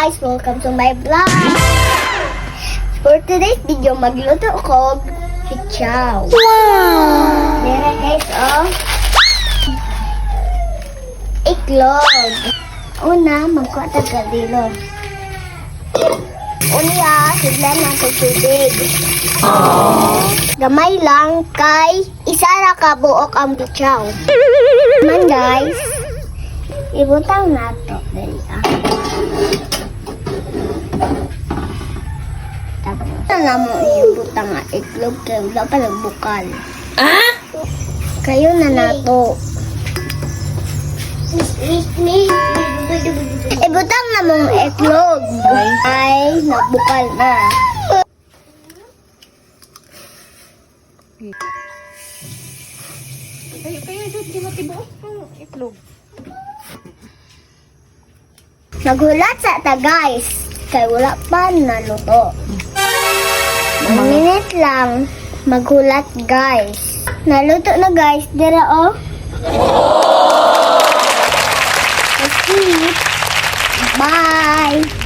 guys! Welcome to my vlog! For today's video, magluto ako chichaw. Wow! Dere guys, oh. Iklog. Una, magkuha ta kadilo. Unya, siglan na sa tubig. Gamay lang kay isa ra ka buok ang chichaw. Man guys, ibutang nato dali Tapos na mo ibutang nga iklog kay wala pa nagbukal. Kayo na nato. Ibutang na mong iklog ay nagbukal na. Kaya dito, di matibuok ang itlog. Nagulat sa ta guys, kay wala pa naluto. 1 minute lang, maghulat guys. Naluto na guys, dira oh. Let's eat. Bye!